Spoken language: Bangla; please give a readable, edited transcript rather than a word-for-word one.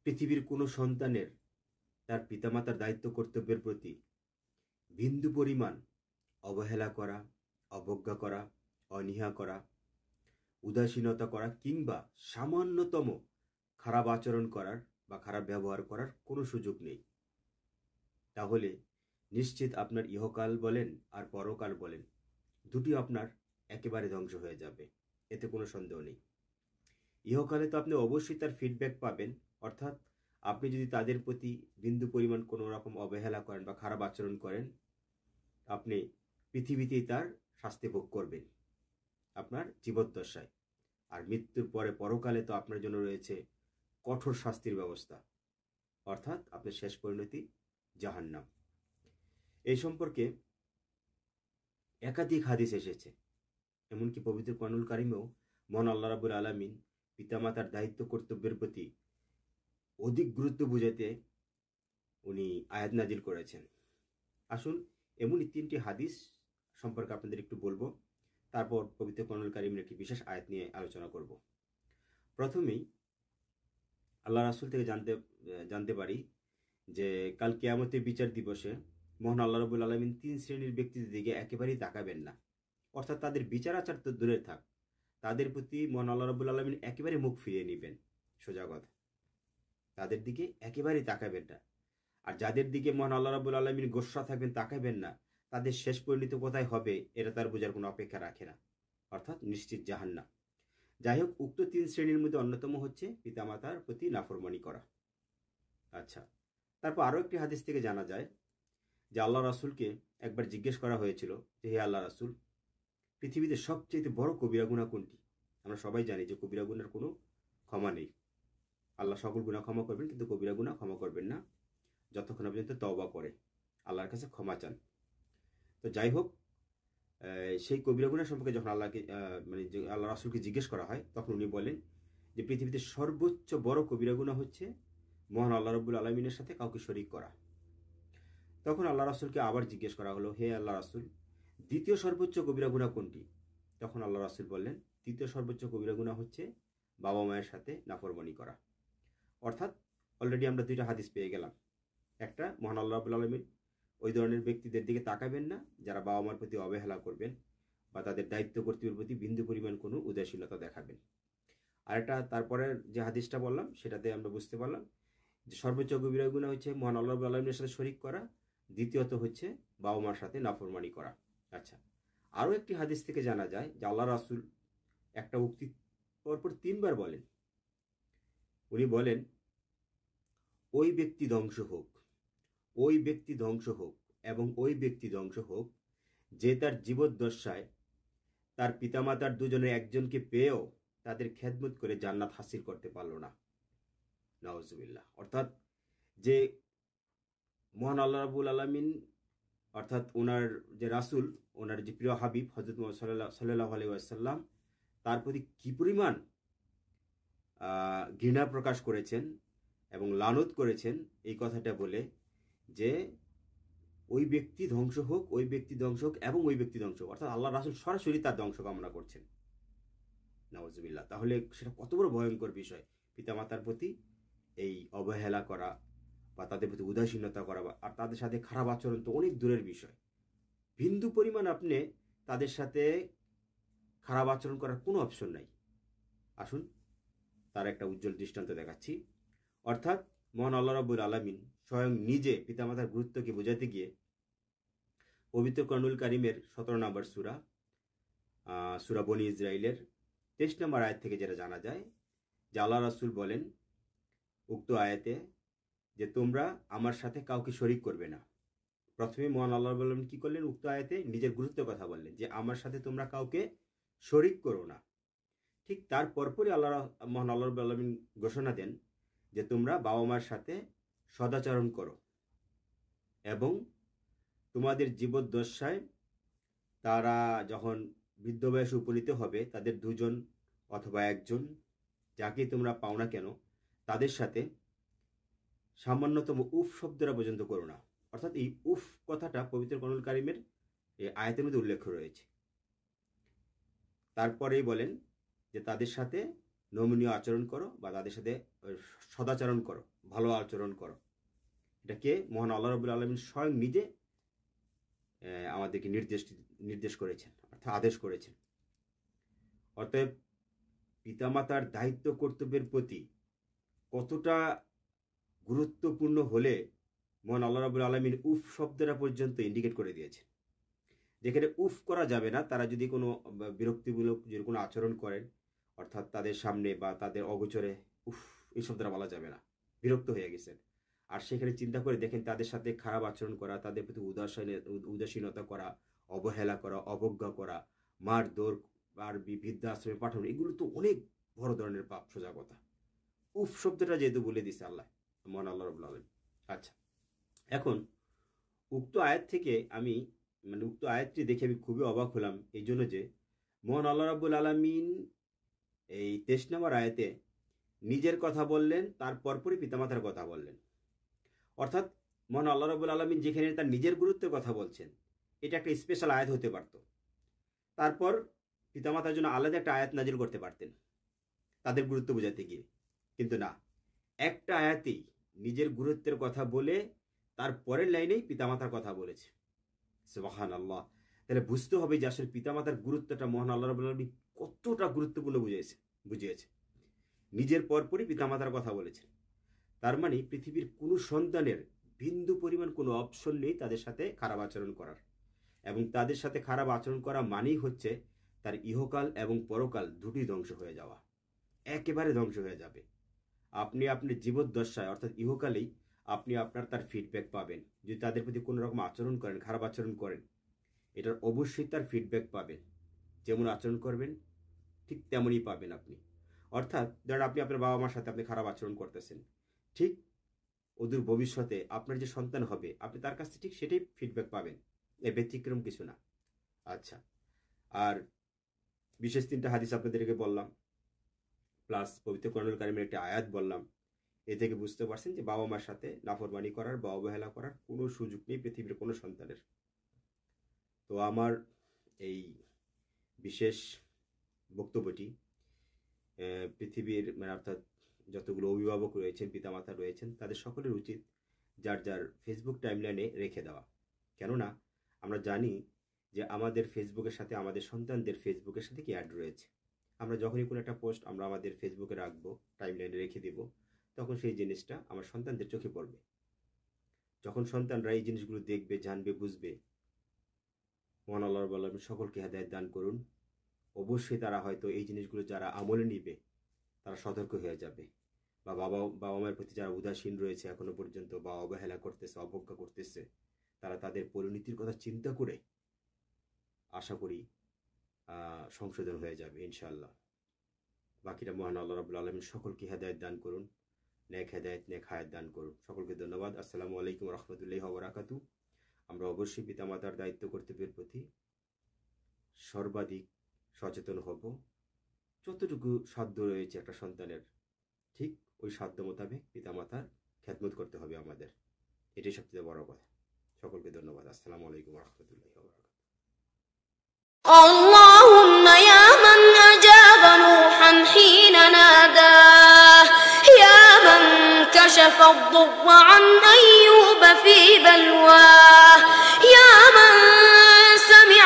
পৃথিবীর কোনো সন্তানের তার পিতামাতার দায়িত্ব কর্তব্যের প্রতি বিন্দু পরিমাণ অবহেলা করা, অবজ্ঞা করা, অনীহা করা, উদাসীনতা করা কিংবা সামান্যতম খারাপ আচরণ করার বা খারাপ ব্যবহার করার কোনো সুযোগ নেই। তাহলে নিশ্চিত আপনার ইহকাল বলেন আর পরকাল বলেন, দুটি আপনার একেবারে ধ্বংস হয়ে যাবে, এতে কোনো সন্দেহ নেই। ইহকালে তো আপনি অবশ্যই তার ফিডব্যাক পাবেন, অর্থাৎ আপনি যদি তাদের প্রতি বিন্দু পরিমাণ কোনো রকম অবহেলা করেন বা খারাপ আচরণ করেন, আপনি পৃথিবীতেই তার শাস্তি ভোগ করবেন আপনার জীবদ্দশায়। আর মৃত্যুর পরে পরকালে তো আপনার জন্য রয়েছে কঠোর শাস্তির ব্যবস্থা, অর্থাৎ আপনার শেষ পরিণতি জাহান্নাম। এই সম্পর্কে একাধিক হাদিস এসেছে, এমনকি পবিত্র কোরআনুল কারিমেও মহান আল্লাহ রাব্বুল আলামিন পিতামাতার দায়িত্ব কর্তব্যের প্রতি অধিক গুরুত্ব বুঝাতে উনি আয়াত নাজিল করেছেন। আসুন এমনই 3টি হাদিস সম্পর্কে আপনাদের একটু বলবো, তারপর পবিত্র কোরআনুল কারিমের একটি বিশেষ আয়াত নিয়ে আলোচনা করব। প্রথমেই আল্লাহ রাসূল থেকে জানতে পারি যে কাল কিয়ামতের বিচার দিবসে মহান আল্লাহ রাব্বুল আলামিন 3 শ্রেণীর ব্যক্তিদের দিকে একেবারেই তাকাবেন না, অর্থাৎ তাদের বিচার আচার তো দূরে থাক, তাদের প্রতি মহান আল্লাহ রাব্বুল আলামিন একেবারে মুখ ফিরিয়ে নেবেন। সোজা কথা, তাদের দিকে একেবারেই তাকাবেন না। আর যাদের দিকে মহান আল্লাহ রাব্বুল আলামিন গোসা থাকবেন, তাকাবেন না, তাদের শেষ পরিণতি কোথায় হবে এটা তার বোঝার কোনো অপেক্ষা রাখে না, অর্থাৎ নিশ্চিত জাহান্নাম। যাই হোক, উক্ত 3 শ্রেণীর মধ্যে অন্যতম হচ্ছে পিতামাতার প্রতি নাফরমানি করা। আচ্ছা, তারপর আরও একটি হাদিস থেকে জানা যায় যে আল্লাহ রাসূলকে একবার জিজ্ঞেস করা হয়েছিল যে হে আল্লাহ রাসূল, পৃথিবীতে সবচেয়ে বড় কবিরা গুনাহ কোনটি? আমরা সবাই জানি যে কবিরা গুনার কোনো ক্ষমা নেই। আল্লাহ সকল গুনাহ ক্ষমা করবেন, কিন্তু কবিরা গুনাহ ক্ষমা করবেন না যতক্ষণ পর্যন্ত তওবা করে আল্লাহর কাছে ক্ষমা চান। তো যাই হোক, সেই কবিরা গুনাহ সম্পর্কে যখন আল্লাহ রাসূলকে জিজ্ঞেস করা হয়, তখন উনি বলেন যে পৃথিবীতে সর্বোচ্চ বড় কবিরা গুনাহ হচ্ছে মহান আল্লাহ রাব্বুল আলামিনের সাথে কাউকে শরীক করা। তখন আল্লাহ রাসূলকে আবার জিজ্ঞেস করা হলো, হে আল্লাহ রাসূল, দ্বিতীয় সর্বোচ্চ কবিরা গুনাহ কোনটি? তখন আল্লাহ রাসূল বললেন, তৃতীয় সর্বোচ্চ কবিরা গুনাহ হচ্ছে বাবা মায়ের সাথে নাফরমানি করা। অর্থাৎ অলরেডি আমরা 2টা হাদিস পেয়ে গেলাম। একটা, মহান আল্লাহ রাব্বুল আলামিন ওই ধরনের ব্যক্তিদের দিকে তাকাবেন না যারা বাবা মার প্রতি অবহেলা করবেন বা তাদের দায়িত্ব কর্তব্যের প্রতি বিন্দু পরিমাণ কোনো উদাসীনতা দেখাবেন। আরেকটা, তারপরের যে হাদিসটা বললাম সেটাতে আমরা বুঝতে পারলাম যে সর্বোচ্চ কবিরা গুনাহ হচ্ছে মহান আল্লাহ রাব্বুল আলামিনের সাথে শরীক করা, দ্বিতীয়ত হচ্ছে বাবা মার সাথে নাফরমানি করা। আচ্ছা, আরও একটি হাদিস থেকে জানা যায় যে আল্লাহ রাসূল একটা উক্তি পরপর 3 বার বলেন। উনি বলেন, ওই ব্যক্তি ধ্বংস হোক, ওই ব্যক্তি ধ্বংস হোক এবং ওই ব্যক্তি ধ্বংস হোক যে তার জীবদ্দশায় তার পিতামাতার দুজনের একজনকে পেয়েও তাদের খেদমত করে জান্নাত হাসিল করতে পারল না। নাউজুবিল্লাহ। অর্থাৎ যে মহান আল্লাহ রাব্বুল আলামিন, অর্থাৎ ওনার যে রাসূল, ওনার যে প্রিয় হাবিব হযরত মুহাম্মদ সাল্লাল্লাহু আলাইহি ওয়াসাল্লাম, তার প্রতি কি পরিমাণ ঘৃণা প্রকাশ করেছেন এবং লানত করেছেন এই কথাটা বলে যে ওই ব্যক্তি ধ্বংস হোক, ওই ব্যক্তি ধ্বংস হোক এবং ওই ব্যক্তি ধ্বংস হোক, অর্থাৎ আল্লাহ রাসূল সরাসরি তার ধ্বংস কামনা করছেন। নাউজুবিল্লাহ। তাহলে সেটা কত বড় ভয়ঙ্কর বিষয়, পিতামাতার প্রতি এই অবহেলা করা বা তাদের প্রতি উদাসীনতা করা আর তাদের সাথে খারাপ আচরণ তো অনেক দূরের বিষয়। বিন্দু পরিমাণ আপনি তাদের সাথে খারাপ আচরণ করার কোনো অপশন নাই। আসুন তার একটা উজ্জ্বল দৃষ্টান্ত দেখাচ্ছি। অর্থাৎ মহান আল্লাহ রাব্বুল আলামিন স্বয়ং নিজে পিতামাতার গুরুত্বকে বোঝাতে গিয়ে পবিত্র কোরআনুল কারিমের 17 নম্বর সূরা বনী ইসরাইলের 23 নম্বর আয়াত থেকে যেটা জানা যায় যে আল্লাহ রাসূল বলেন উক্ত আয়াতে যে তোমরা আমার সাথে কাউকে শরীক করবে না। প্রথমে মহান আল্লাহ রাব্বুল আলামিন কি করলেন? উক্ত আয়াতে নিজের গুরুত্বের কথা বললেন যে আমার সাথে তোমরা কাউকে শরীক করো না। ঠিক তার পরপরই মহান আল্লাহ রাব্বুল আলামিন ঘোষণা দেন যে তোমরা বাবা মার সাথে সদাচরণ করো এবং তোমাদের জীবদ্দশায় তারা যখন বৃদ্ধ বয়সে উপনীত হবে তাদের 2জন অথবা 1জন যাকে তোমরা পাও না কেন তাদের সাথে সামান্যতম উফ শব্দটা পর্যন্ত করো না। অর্থাৎ এই উফ কথাটা পবিত্র কোরআনুল কারিমের এই আয়াতের মধ্যে উল্লেখ রয়েছে। তারপরেই বলেন যে তাদের সাথে নমনীয় আচরণ করো বা তাদের সাথে সদাচরণ করো, ভালো আচরণ করো। এটাকে মহান আল্লাহ রাব্বুল আলামিন স্বয়ং নিজে আমাদেরকে নির্দেশ করেছেন, অর্থাৎ আদেশ করেছেন। অতএব পিতামাতার দায়িত্ব কর্তব্যের প্রতি কতটা গুরুত্বপূর্ণ হলে মহান আল্লাহ রাব্বুল আলামিন উফ শব্দটা পর্যন্ত ইন্ডিকেট করে দিয়েছেন। যেখানে উফ করা যাবে না, তারা যদি কোনো বিরক্তিমূলক যে কোনো আচরণ করেন, অর্থাৎ তাদের সামনে বা তাদের অগোচরে উফ এই শব্দটা বলা যাবে না, বিরক্ত হয়ে গেছেন। আর সেখানে চিন্তা করে দেখেন তাদের সাথে খারাপ আচরণ করা, তাদের প্রতি উদাসীনতা করা, অবহেলা করা, অবজ্ঞা করা, মারধর আর বৃদ্ধাশ্রমে পাঠানো, এগুলো তো অনেক বড় ধরনের পাপ, সোজা কথা। উফ শব্দটা যেহেতু বলে দিছে আল্লাহ, মহান আল্লাহ রাব্বুল আলামিন। আচ্ছা, এখন উক্ত আয়াত থেকে উক্ত আয়াতটি দেখে আমি খুবই অবাক হলাম, এই জন্য যে মহান আল্লাহ রাব্বুল আলামিন এই 23 নম্বর আয়াতে নিজের কথা বললেন, তার পরপরই পিতামাতার কথা বললেন। অর্থাৎ মহান আল্লাহ রাব্বুল আলামিন যেখানে তার নিজের গুরুত্বের কথা বলছেন, এটা একটা স্পেশাল আয়াত হতে পারত। তারপর পিতামাতার জন্য আলাদা একটা আয়াত নাজিল করতে পারতেন তাদের গুরুত্ব বোঝাতে গিয়ে, কিন্তু না, একটা আয়াতেই নিজের গুরুত্বের কথা বলে তার পরের লাইনেই পিতামাতার কথা বলেছে। সুবহানাল্লাহ। তাহলে বুঝতে হবে যে আসলে পিতামাতার গুরুত্বটা মহান আল্লাহ রাব্বুল আলামিন কতটা গুরুত্বপূর্ণ বুঝিয়েছে। নিজের পরপরই পিতামাতার কথা বলেছেন। তার মানে পৃথিবীর কোনো সন্তানের বিন্দু পরিমাণ কোনো অপশন নেই তাদের সাথে খারাপ আচরণ করার, এবং তাদের সাথে খারাপ আচরণ করা মানেই হচ্ছে তার ইহকাল এবং পরকাল দুটি ধ্বংস হয়ে যাওয়া, একেবারে ধ্বংস হয়ে যাবে। আপনি আপনার জীবদ্দশায় অর্থাৎ ইহকালেই আপনি তার ফিডব্যাক পাবেন। যদি তাদের প্রতি কোনো রকম আচরণ করেন, খারাপ আচরণ করেন, এটার অবশ্যই তার ফিডব্যাক পাবেন। যেমন আচরণ করবেন ঠিক তেমনই পাবেন আপনি। অর্থাৎ ধরেন আপনি আপনার বাবা মার সাথে আপনি খারাপ আচরণ করতেছেন, ঠিক অদূর ভবিষ্যতে আপনার যে সন্তান হবে আপনি তার কাছ থেকে ঠিক সেটাই ফিডব্যাক পাবেন, এর ব্যতিক্রম কিছু না। আচ্ছা, আর বিশেষ 3টা হাদিস আপনাদেরকে বললাম, প্লাস পবিত্র কোরআনুল কারীমের একটা আয়াত বললাম। এ থেকে বুঝতে পারছেন যে বাবা মার সাথে নাফরমানি করার বা অবহেলা করার কোনো সুযোগ নেই পৃথিবীর কোনো সন্তানের। তো আমার এই বিশেষ বক্তব্যটি পৃথিবীর অর্থাৎ যতগুলো অভিভাবক রয়েছেন, পিতামাতা রয়েছেন, তাদের সকলের উচিত যার যার ফেসবুক টাইমলাইনে রেখে দেওয়া। কেননা আমরা জানি যে আমাদের ফেসবুকের সাথে আমাদের সন্তানদের ফেসবুকের সাথে কি অ্যাড রয়েছে। আমরা যখনই কোনো একটা পোস্ট আমরা আমাদের ফেসবুকে রাখবো, টাইমলাইনে রেখে দিব, তখন সেই জিনিসটা আমার সন্তানদের চোখে পড়বে। যখন সন্তানরা এই জিনিসগুলো দেখবে, জানবে, বুঝবে, মহান আল্লাহ রাব্বুল আলামিন সকলকে হেদায়েত দান করুন। অবশ্যই তারা হয়তো এই জিনিসগুলো যারা আমলে নিবে তারা সতর্ক হয়ে যাবে, বা বাবা মায়ের প্রতি যারা উদাসীন রয়েছে এখনো পর্যন্ত, বা অবহেলা করতেছে, অবজ্ঞা করতেছে, তারা তাদের পরিণতির কথা চিন্তা করে আশা করি সংশোধন হয়ে যাবে ইনশাআল্লাহ। বাকিটা মহান আল্লাহ রাব্বুল আলামিন সকলকে হেদায়েত দান করুন, নেক হেদায়েত, নেক হায়াত দান করুন। সকলকে ধন্যবাদ। আসসালামু আলাইকুম ওয়া রাহমাতুল্লাহি ওয়া বারাকাতুহু। আমরা অবশ্যই পিতামাতার দায়িত্ব কর্তব্যের প্রতি সর্বাধিক সচেতন হব। যতটুকু সাধ্য রয়েছে একটা সন্তানের, ঠিক ওই সাধ্য মোতাবেক পিতামাতার খেদমত করতে হবে আমাদের। এটাই সবচেয়ে বড় কথা। সকলকে ধন্যবাদ। আসসালামু আলাইকুম ওয়া রাহমাতুল্লাহি ওয়া বারাকাতুহু। اللهم يا من أجاب نوحا حين ناداه، يا من كشف الضر عن أيوب في بلواه، يا من سمع